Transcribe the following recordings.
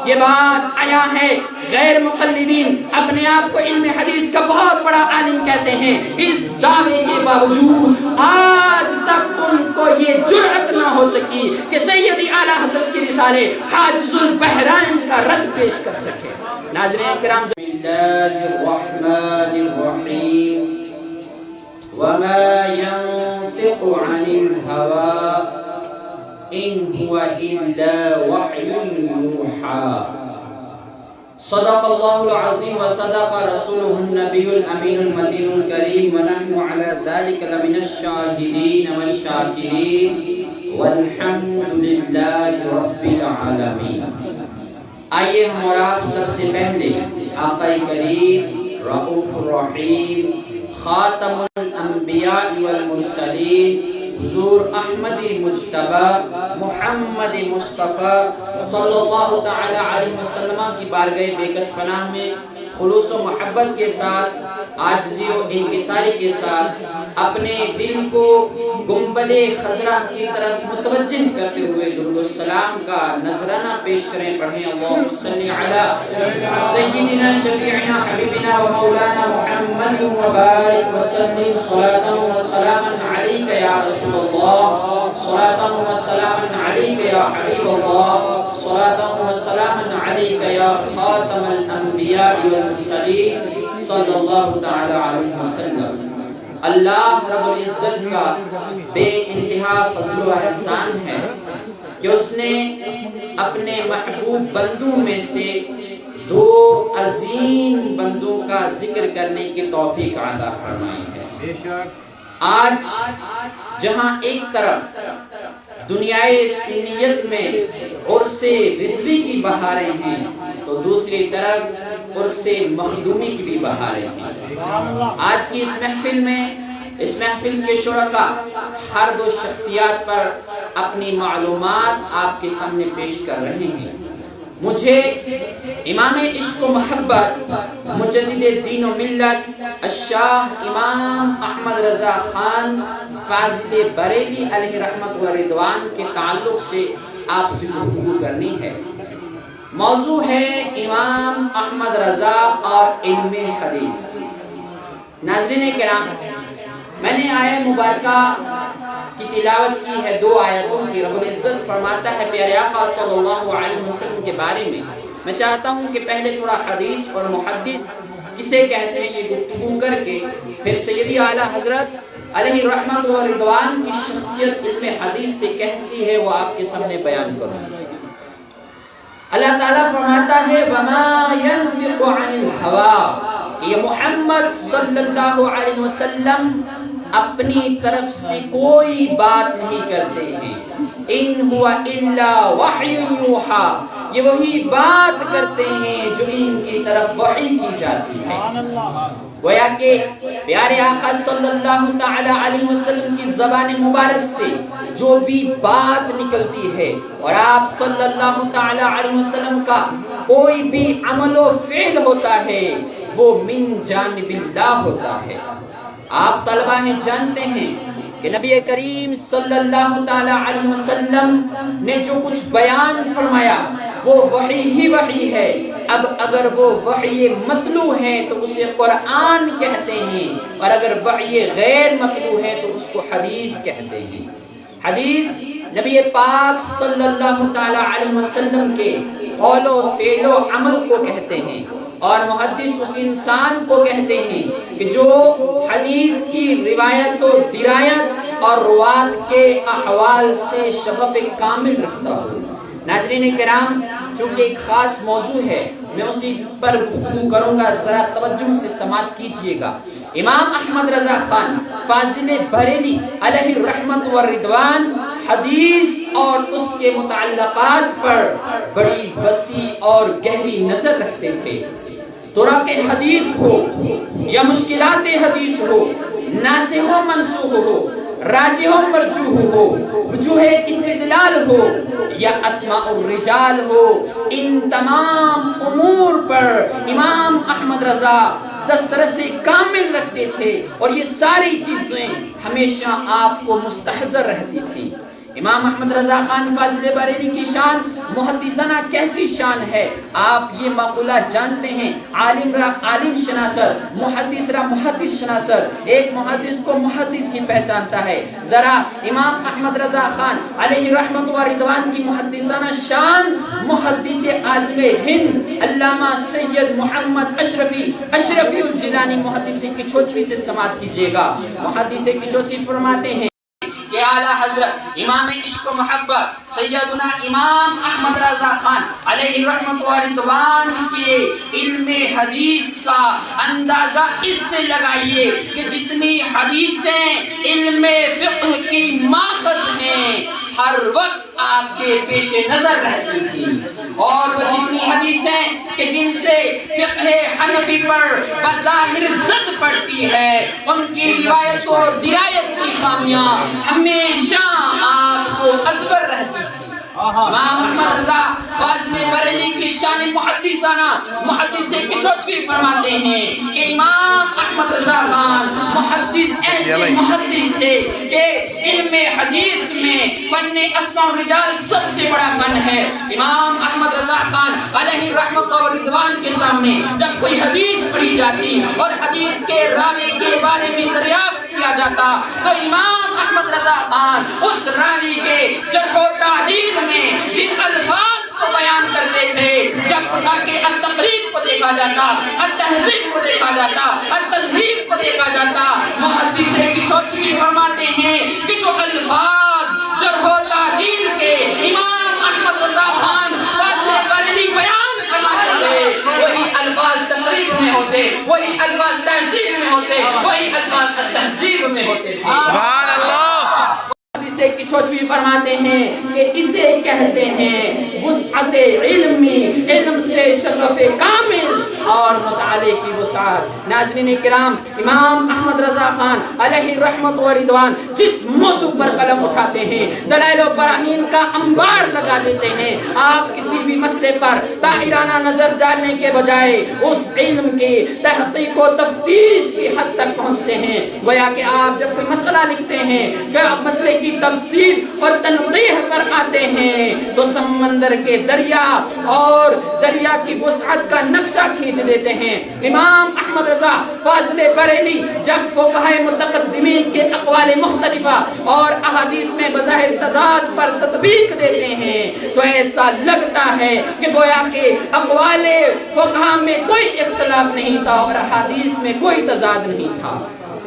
یہ بات آیا ہے غیر مقلدین اپنے آپ کو علم حدیث کا بہت بڑا عالم کہتے ہیں، اس دعوے کے باوجود آج تک ان کو یہ جرأت نہ ہو سکی کہ سیدی اعلیٰ حضرت کی رسالے حاجز البحرین کا رد پیش کر سکے۔ ناظرین کرام، بسم اللہ الرحمن الرحیم، وما ينطق عن الهوى إن هو إلا وحي يوحى صدق الله العظيم وصدق رسوله النبي الأمين المتين الكريم ونحن على ذلك لمن الشاهدين والشاكرين والحمد لله رب العالمين۔ آئیے ہم اور آپ سب سے پہلے آقا کریم رؤوف الرحیم خاتم الانبیاء والمرسلین حضور احمد مجتبی محمد مصطفیٰ صلی اللہ تعالی علیہ وسلم کی بارگاہ بے کس پناہ میں خلوص و محبت کے ساتھ، عاجزی و انکساری کے ساتھ اپنے دل کو گنبد خضرا کی طرف متوجہ کرتے ہوئے درود و سلام کا نذرانہ پیش کریں، پڑھیں اللہم صلی علی سیدنا شفیعنا حبیبنا و مولانا محمد وبارک وسلم صلاۃ و سلاما علیک یا رسول اللہ، صلاۃ و سلاما علیک یا حبیب اللہ، صلاۃ و سلاما علیک یا خاتم الانبیاء والمرسلین صلی اللہ تعالی علیہ وسلم۔ اللہ رب العزت کا بے انتہا فضل و احسان ہے کہ اس نے اپنے محبوب بندوں میں سے دو عظیم بندوں کا ذکر کرنے کی توفیق عطا فرمائی ہے۔ آج جہاں ایک طرف دنیائے سنیت میں عرص رضوی کی بہاریں ہیں تو دوسری طرف عرص مخدومی کی بھی بہاریں ہیں۔ آج کی اس محفل کے شرکا ہر دو شخصیات پر اپنی معلومات آپ کے سامنے پیش کر رہے ہیں۔ مجھے امام عشق و محبت مجدد دین و ملت الشاہ امام احمد رضا خان فاضل بریلی علیہ رحمت و رضوان کے تعلق سے آپ سے گفتگو کرنی ہے۔ موضوع ہے امام احمد رضا اور علم حدیث۔ ناظرین کرام، میں نے آیہ مبارکہ کی تلاوت کی ہے، دو آیتوں کی۔ رب العزت فرماتا ہے پیارے آقا صلی اللہ علیہ وسلم کے بارے میں چاہتا ہوں کہ پہلے تھوڑا حدیث اور محدث کسے کہتے ہیں یہ گفتگو کر کے پھر سیدی اعلیٰ حضرت علیہ رحمت و رضوان کی شخصیت علم حدیث سے کیسی ہے وہ آپ کے سامنے بیان کروں۔ اللہ تعالیٰ فرماتا ہے وما ينطق عن الهوى، یہ محمد صلی اللہ علیہ وسلم اپنی طرف سے کوئی بات نہیں کرتے ہیں، ان هو الا وحی یوحا، یہ وہی بات کرتے ہیں جو ان کی طرف وحی کی جاتی ہے۔ گویا کہ پیارے آقا صلی اللہ تعالی علیہ وسلم کی زبان مبارک سے جو بھی بات نکلتی ہے اور آپ صلی اللہ تعالی علیہ وسلم کا کوئی بھی عمل و فعل ہوتا ہے وہ من جانب اللہ ہوتا ہے۔ آپ طلبہ ہیں، جانتے ہیں کہ نبی کریم صلی اللہ تعالی علیہ وسلم نے جو کچھ بیان فرمایا وہ وحی ہی وحی ہے۔ اب اگر وہ وحی مطلوع ہے تو اسے قرآن کہتے ہیں، اور اگر وحی غیر مطلوع ہے تو اس کو حدیث کہتے ہیں۔ حدیث نبی پاک صلی اللہ تعالی علیہ وسلم کے قول و فعل و عمل کو کہتے ہیں، اور محدث اس انسان کو کہتے ہیں کہ جو حدیث کی روایت و درایت اور روات کے احوال سے شغف کامل رکھتا ہو۔ ناظرین کرام، چونکہ ایک خاص موضوع ہے میں اسی پر گفتگو کروں گا، ذرا توجہ سے سماعت کیجئے گا۔ امام احمد رضا خان فاضل بریلی علیہ رحمت و رضوان حدیث اور اس کے متعلقات پر بڑی وسیع اور گہری نظر رکھتے تھے۔ طرق حدیث ہو یا مشکلات حدیث ہو، ناسخ و منسوخ ہو، راجح و مرجوح ہو، وجوہ استدلال ہو یا اسماء الرجال ہو، ان تمام امور پر امام احمد رضا دسترس کامل رکھتے تھے، اور یہ ساری چیزیں ہمیشہ آپ کو مستحضر رہتی تھی۔ امام احمد رضا خان فاضل بریلوی کی شان محدثانہ کیسی شان ہے، آپ یہ مقولہ جانتے ہیں، عالم را عالم شناسر، محدث را محدث شناسر، ایک محدث کو محدث ہی پہچانتا ہے۔ ذرا امام احمد رضا خان علیہ رحمت و رضوان کی محدثانہ شان محدث اعظم ہند علامہ سید محمد اشرفی الجیلانی محدث کچھوچوی سے سماعت کیجیے گا۔ محدث کچھوچوی فرماتے ہیں کہ اعلیٰ حضرت امام عشق و محبت سیدنا امام احمد رضا خان علیہ رحمت و رضوان کے علم حدیث کا اندازہ اس سے لگائیے کہ جتنی حدیثیں علم فقہ کی ماخذ ہیں ہر وقت آپ کے پیش نظر رہتی تھی، اور وہ جتنی حدیثیں کہ جن سے فقہ حنفی پر بظاہر زد پڑتی ہے ان کی روایت و درایت کی خامیاں ہمیشہ آپ کو ازبر رہتی تھی۔ امام احمد رضا فاضل بریلوی کی شان محدثانہ محدث کچھوچوی فرماتے ہیں کہ امام احمد رضا خان محدث ایسے محدث تھے کہ علم حدیث میں فن اسماء الرجال سب سے بڑا فن ہے۔ امام احمد رضا خان علیہ رحمت و رضوان کے سامنے جب کوئی حدیث پڑھی جاتی اور حدیث کے راوی کے بارے میں دریافت کیا جاتا تو امام احمد رضا خان اس راوی کے جرح و تعدیل میں جن الفاظ کو بیان کرتے تھے، جب اٹھا کے التقریب کو دیکھا جاتا، التہذیب کو دیکھا جاتا، التذہیب کو دیکھا جاتا، محدث کچھوچوی فرماتے ہیں کہ جو الفاظ جرح و تعدیل کے امام احمد رضا خان فاضل بریلوی بیان فرماتے تھے وہی الفاظ تقریب میں ہوتے، وہی الفاظ تہذیب میں ہوتے، وہی الفاظ التہذیب میں ہوتے۔ سبحان اللہ۔ اسے کچھوچوی فرماتے ہیں کہ اسے کہتے ہیں وسعت علمی، علم سے شرف کامل اور مطالعے کی وسعت۔ ناظرین کرام، امام احمد رضا خان علیہ رحمت و رضوان جس موضوع پر قلم اٹھاتے ہیں دلائل و براہین کا انبار لگا دیتے ہیں۔ آپ کسی بھی مسئلے پر طاہرانہ نظر ڈالنے کے بجائے اس علم کی تحقیق و تفتیش کی حد تک پہنچتے ہیں۔ گویا کہ آپ جب کوئی مسئلہ لکھتے ہیں کہ آپ مسئلے کی تفسیر اور تنقیح پر آتے ہیں تو سمندر کے دریا اور دریا کی وسعت کا نقشہ کھینچ دیتے ہیں۔ امام احمد رضا فاضل بریلوی جب فقہاء متقدمین کے اقوال مختلفہ اور احادیث میں بظاہر تضاد پر تطبیق دیتے ہیں تو ایسا لگتا ہے کہ گویا کہ اقوال فقہاء میں کوئی اختلاف نہیں تھا اور احادیث میں کوئی تضاد نہیں تھا۔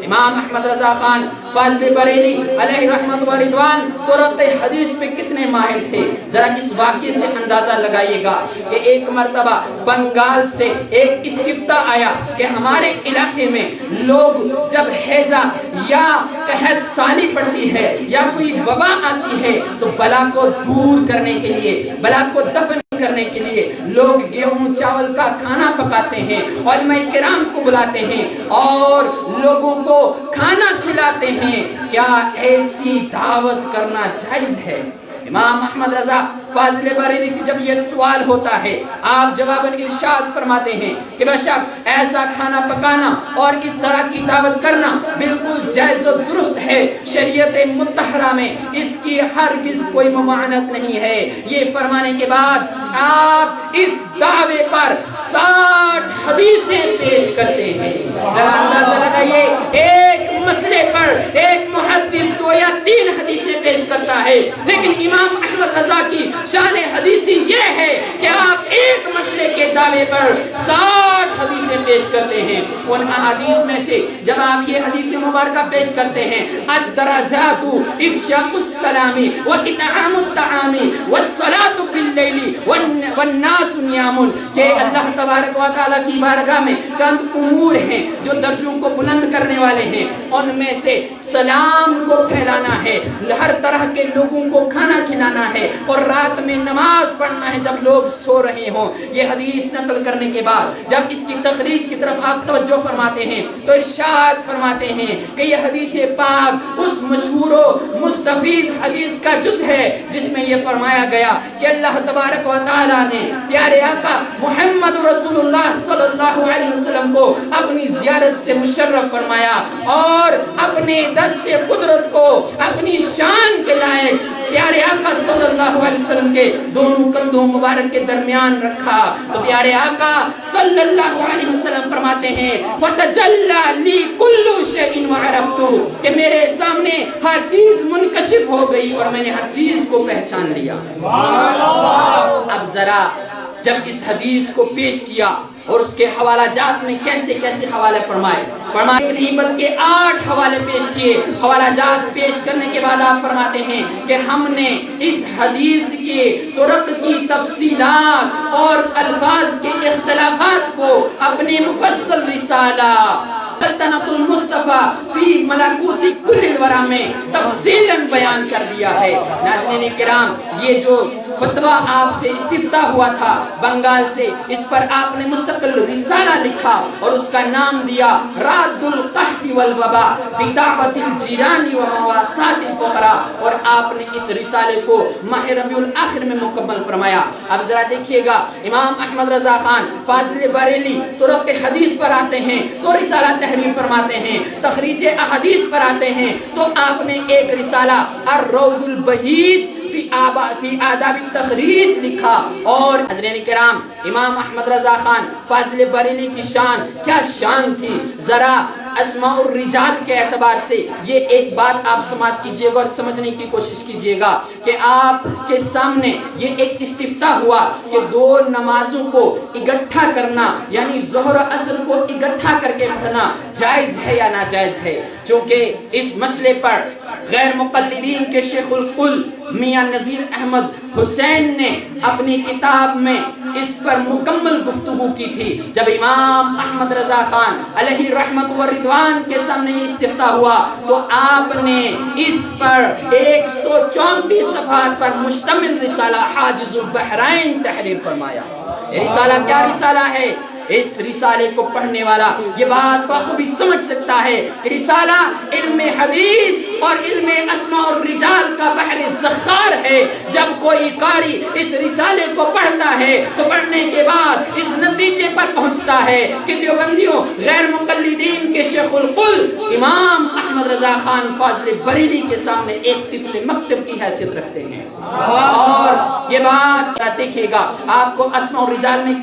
امام احمد رضا خان فاضل بریلوی علیہ رحمت و رضوان ترقِ حدیث میں کتنے ماہر تھے، ذرا اس واقعے سے اندازہ لگائیے گا کہ ایک مرتبہ بنگال سے ایک استفتاء آیا کہ ہمارے علاقے میں لوگ جب ہیضہ یا قحط سالی پڑتی ہے یا کوئی وبا آتی ہے تو بلا کو دور کرنے کے لیے، بلا کو دفن کرنے کے لیے لوگ گیہوں چاول کا کھانا پکاتے ہیں، علماء کرام کو بلاتے ہیں اور لوگوں کو کھانا کھلاتے ہیں۔ کیا ایسی دعوت کرنا جائز ہے؟ امام احمد رضا فاضل بریلوی سے جب یہ سوال ہوتا ہے آپ جواباً ارشاد فرماتے ہیں کہ بے شک ایسا کھانا پکانا اور اس طرح کی دعوت کرنا بالکل جائز و درست ہے، شریعت مطہرہ میں اس کی ہرگز کوئی ممانعت نہیں ہے۔ یہ فرمانے کے بعد آپ اس دعوے پر 60 حدیثیں پیش کرتے ہیں۔ ذرا اندازہ لگائیے، ایک مسئلے پر ایک محدث 2 یا 3 حدیثیں پیش کرتا ہے، لیکن امام احمد رضا کی شان حدیثی یہ ہے کہ آپ ایک مسئلے کے دعوے پر 60 حدیثیں پیش کرتے ہیں۔ ان احادیث میں سے جب آپ یہ حدیث مبارکہ پیش کرتے ہیں الدرجات افشاء السلام واطعام الطعام والصلاة باللیل والناس نیام، کہ اللہ تبارک و تعالیٰ کی بارگاہ میں چند امور ہیں جو درجوں کو بلند کرنے والے ہیں، ان میں سے سلام کو پھیلانا ہے، ہر طرح کے لوگوں کو کھانا کھلانا ہے اور رات میں نماز پڑھنا ہے جب لوگ سو رہے ہوں۔ یہ حدیث نقل کرنے کے بعد جب اس کی تخریج کی طرف آپ توجہ فرماتے ہیں تو ارشاد فرماتے ہیں کہ یہ حدیث پاک اس مشہور و مستفیض حدیث کا جز ہے جس میں یہ فرمایا گیا کہ اللہ تبارک و تعالی نے پیارے آقا محمد رسول اللہ صلی اللہ علیہ وسلم کو اپنی زیارت سے مشرف فرمایا اور اپنے دست قدرت کو اپنی شان کے لائق پیارے آقا صلی اللہ علیہ وسلم کے دونوں کندھوں مبارک کے درمیان رکھا تو پیارے آقا صلی اللہ علیہ وسلم فرماتے ہیں وَتَجَلَّى لِي كُلُّ شَيْءٍ وَعَرَفْتُ کہ میرے سامنے ہر چیز منکشف ہو گئی اور میں نے ہر چیز کو پہچان لیا۔ اب ذرا جب اس حدیث کو پیش کیا اور اس کے حوالہ جات میں کیسے کیسے حوالے فرمائے نہیں بلکہ 8 حوالے پیش کیے۔ حوالہ جات پیش کرنے کے بعد آپ فرماتے ہیں کہ ہم نے اس حدیث کے طرق کی تفصیلات اور الفاظ کے اختلافات کو اپنے مفصل رسالہ سلطنت المصطفیٰ فی ملکوت کل الورا میں تفصیلاً بیان کر دیا ہے۔ ناظرین کرام، یہ جو فتویٰ آپ سے استفتاح ہوا تھا بنگال سے، اس پر آپ نے مستقل رسالہ لکھا اور اس کا نام دیا راد القحط والوبا بدعوت الجیران و مواسات الفقراء، اور آپ نے اس رسالے کو ماہ ربیع الاخر میں مکمل فرمایا۔ اب ذرا دیکھیے گا، امام احمد رضا خان فاضل بریلی طرق حدیث پر آتے ہیں تو رسالہ تحریر فرماتے ہیں، تخریج احادیث پر آتے ہیں تو آپ نے ایک رسالہ الروض البہیج فی آداب التخریج لکھا۔ اور حضرین کرام، امام احمد رضا خان فاضل بریلی کی شان کیا شان تھی، ذرا اسماء الرجال کے اعتبار سے یہ ایک بات آپ سماعت کیجئے گا اور سمجھنے کی کوشش کیجئے گا کہ آپ کے سامنے یہ ایک استفتاح ہوا کہ 2 نمازوں کو اکٹھا کرنا یعنی ظہر و عصر کو اکٹھا کر کے پڑھنا جائز ہے یا ناجائز ہے۔ چونکہ اس مسئلے پر غیر مقلدین کے شیخ القل میاں نذیر احمد حسین نے اپنی کتاب میں اس پر مکمل گفتگو کی تھی۔ جب امام احمد رضا خان علیہ رحمت و رضوان کے سامنے یہ استفتاح ہوا تو آپ نے اس پر 134 صفحات پر مشتمل رسالہ حاجز البحرین تحریر فرمایا۔ یہ رسالہ کیا رسالہ ہے؟ اس رسالے کو پڑھنے والا یہ بات بخوبی سمجھ سکتا ہے کہ رسالہ علم حدیث اور علم اسماء الرجال کا بحر زخار ہے۔ جب کوئی قاری اس رسالے کو پڑھتا ہے تو پڑھنے کے بعد اس نتیجے پر پہنچتا ہے کہ دیوبندیوں غیر مقلدین کے شیخ القل امام احمد رضا خان فاضل بریلی کے سامنے ایک طفل مکتب کی حیثیت رکھتے ہیں۔ اور یہ بات دیکھے گا آپ کو اسماء الرجال میں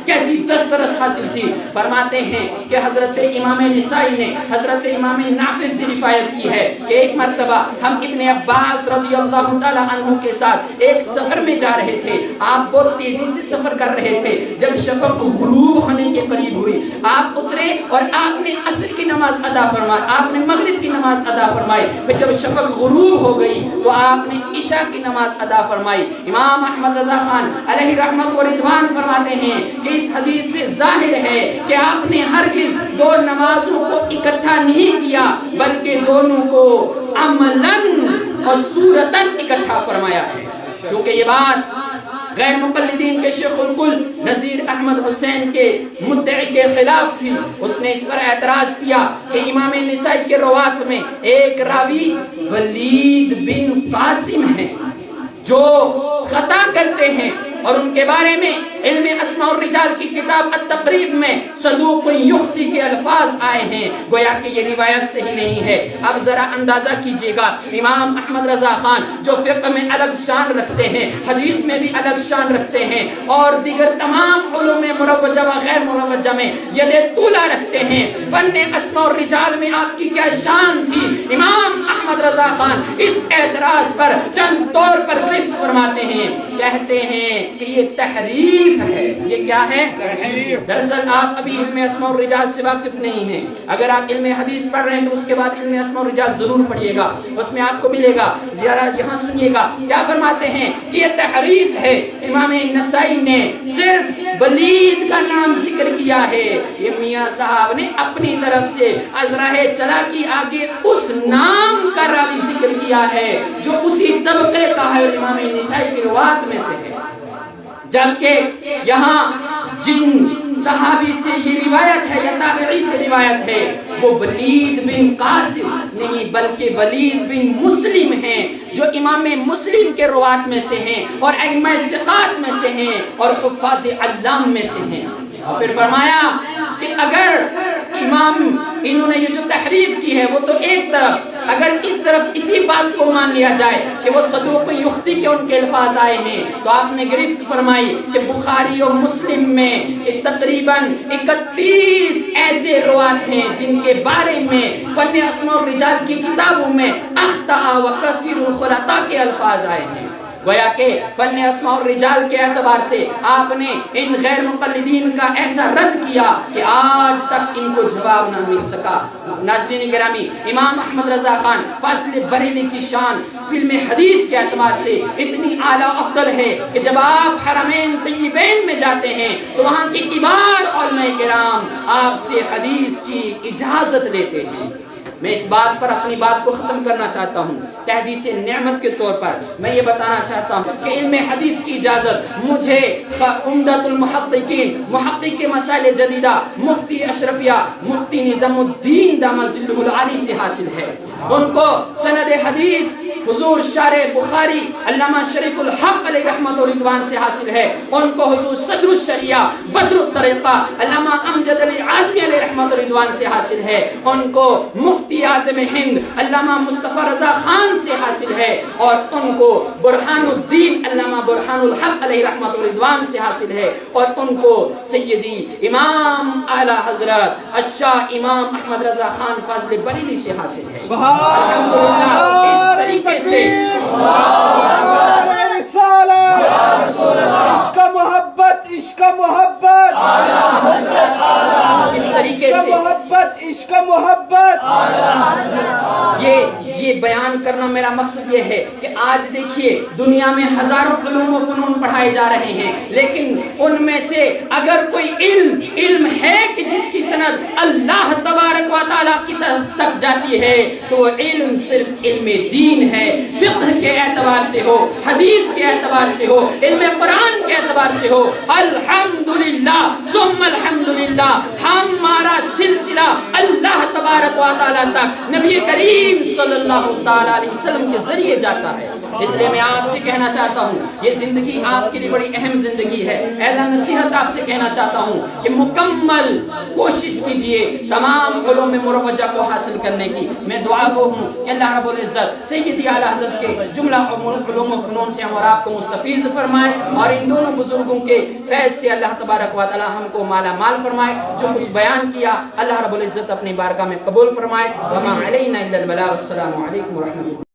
کیسی دسترس حاصل تھی۔ فرماتے ہیں کہ حضرت امام نسائی نے حضرت امام نافع سے روایت کی ہے کہ ایک مرتبہ ہم ابن عباس رضی اللہ تعالی عنہ کے ساتھ ایک سفر میں جا رہے تھے۔ آپ بہت تیزی سے سفر کر رہے تھے۔ جب شفق غروب ہونے کے قریب ہوئی آپ اترے اور آپ نے عصر کی نماز ادا فرمائی، آپ نے مغرب کی نماز ادا فرمائی، پھر جب شفق غروب ہو گئی تو آپ نے عشاء کی نماز ادا فرمائی۔ امام احمد رضا خان علیہ رحمت و رضوان فرماتے ہیں کہ اس حدیث سے ظاہر ہے کہ آپ نے ہرگز 2 نمازوں کو اکٹھا نہیں کیا بلکہ دونوں کو عملاً اور صورتاً اکٹھا فرمایا ہے۔ چونکہ یہ بات غیر مقلدین کے شیخ القل نذیر احمد حسین کے مدعی کے خلاف تھی، اس نے اس پر اعتراض کیا کہ امام نسائی کے روات میں ایک راوی ولید بن قاسم ہیں جو خطا کرتے ہیں اور ان کے بارے میں علم اسماء الرجال کی کتاب التقریب میں صدوق یخطی کے الفاظ آئے ہیں، گویا کہ یہ روایت صحیح نہیں ہے۔ اب ذرا اندازہ کیجئے گا، امام احمد رضا خان جو فقہ میں الگ شان رکھتے ہیں، حدیث میں بھی الگ شان رکھتے ہیں اور دیگر تمام علوم مروجہ و غیر مروجہ میں ید طولہ رکھتے ہیں، فن اسماء الرجال میں آپ کی کیا شان تھی؟ امام احمد رضا خان اس اعتراض پر چند طور پر گرفت فرماتے ہیں، کہتے ہیں کہ یہ تحریف ہے۔ یہ کیا ہے؟ تحریف۔ دراصل آپ ابھی علم اسماء الرجال سے واقف نہیں ہیں، اگر آپ علم حدیث پڑھ رہے ہیں تو اس کے بعد علم اسماء الرجال ضرور پڑھیے گا، اس میں آپ کو ملے گا۔ ذرا یہاں سنیے گا کیا فرماتے ہیں کہ یہ تحریف ہے۔ امام نسائی نے صرف ولید کا نام ذکر کیا ہے، یہ میاں صاحب نے اپنی طرف سے از راہ چلا کی آگے اس نام کا راوی ذکر کیا ہے جو اسی طبقے کا ہے، امام نسائی کی روایت میں سے ہے۔ جبکہ یہاں جن صحابی سے یہ روایت ہے یا تابعی سے روایت ہے، وہ ولید بن قاسم نہیں بلکہ ولید بن مسلم ہیں، جو امام مسلم کے روات میں سے ہیں اور ائمہ ثقات میں سے ہیں اور حفاظ علام میں سے ہیں۔ اور پھر فرمایا کہ اگر امام انہوں نے یہ جو تحریف کی ہے وہ تو ایک طرف، اگر اس طرف اسی بات کو مان لیا جائے کہ وہ صدوق یختی کے ان کے الفاظ آئے ہیں، تو آپ نے گرفت فرمائی کہ بخاری و مسلم میں تقریباً 31 ایسے روات ہیں جن کے بارے میں فن اسماء الرجال کی کتابوں میں اخطاء و کثیر الخطا کے الفاظ آئے ہیں۔ گویا کہ فن اسماء الرجال کے اعتبار سے آپ نے ان غیر مقلدین کا ایسا رد کیا کہ آج تک ان کو جواب نہ مل سکا۔ ناظرین گرامی، امام احمد رضا خان فاضل بریلوی کی شان علم حدیث کے اعتبار سے اتنی اعلیٰ افضل ہے کہ جب آپ حرمین طیبین میں جاتے ہیں تو وہاں کے کبار علماء کرام آپ سے حدیث کی اجازت لیتے ہیں۔ میں اس بات پر اپنی بات کو ختم کرنا چاہتا ہوں، تحدیث نعمت کے طور پر میں یہ بتانا چاہتا ہوں کہ علم حدیث کی اجازت مجھے عمدۃ المحققین، محقق کے مسائل جدیدہ مفتی اشرفیہ مفتی نظام الدین دامت ظلہ العالی سے حاصل ہے۔ ان کو سند حدیث حضور شارح بخاری علامہ شریف الحق علیہ رحمت و رضوان سے حاصل ہے، ان کو حضور صدر الشریعہ بدر الطریقہ علامہ امجد علی اعظمی علیہ رحمت و رضوان سے حاصل ہے، ان کو مفتی اعظم ہند علامہ مصطفی رضا خان سے حاصل ہے، اور ان کو برہان الدین علامہ برہان الحق علیہ رحمت و رضوان سے حاصل ہے، اور ان کو سیدی امام اعلی حضرت الشاہ امام احمد رضا خان فاضل بریلوی سے حاصل ہے۔ الحمدللہ اس طریقے سے عشق محبت عشق محبت اس طریقے عشق سے محبت عشق محبت یہ بیان کرنا میرا مقصد یہ ہے کہ آج دیکھیے دنیا میں ہزاروں علوم و فنون پڑھائے جا رہے ہیں، لیکن ان میں سے اگر کوئی علم ہے کہ جس کی سند اللہ تبارک و تعالیٰ کی تک جاتی ہے تو وہ علم صرف علم دین ہے، فقہ کے اعتبار سے ہو، حدیث کے اعتبار سے ہو، علم قرآن کے اعتبار سے ہو۔ الحمدللہ ثم الحمدللہ ہمارا سلسلہ اللہ تبارک و تعالیٰ تک نبی کریم صلی اللہ علیہ وسلم کے ذریعے جاتا ہے۔ اس لیے میں آپ سے کہنا چاہتا ہوں یہ زندگی آپ کے لیے بڑی اہم زندگی ہے، ایسا نصیحت آپ سے کہنا چاہتا ہوں کہ مکمل کوشش کیجئے تمام علوم مروجہ کو حاصل کرنے کی۔ میں دعا گو ہوں کہ اللہ رب العزت سیدی اعلی حضرت کے جملہ علوم و فنون سے ہم اور آپ کو مستفیض فرمائے، اور ان دونوں بزرگوں کے فیض سے اللہ تبارک و تعالی ہم کو مالا مال فرمائے۔ جو کچھ بیان کیا اللہ رب العزت اپنی بارگاہ میں قبول فرمائے۔ وما علینا الا البلاغ۔ السلام علیکم ورحمۃ اللہ۔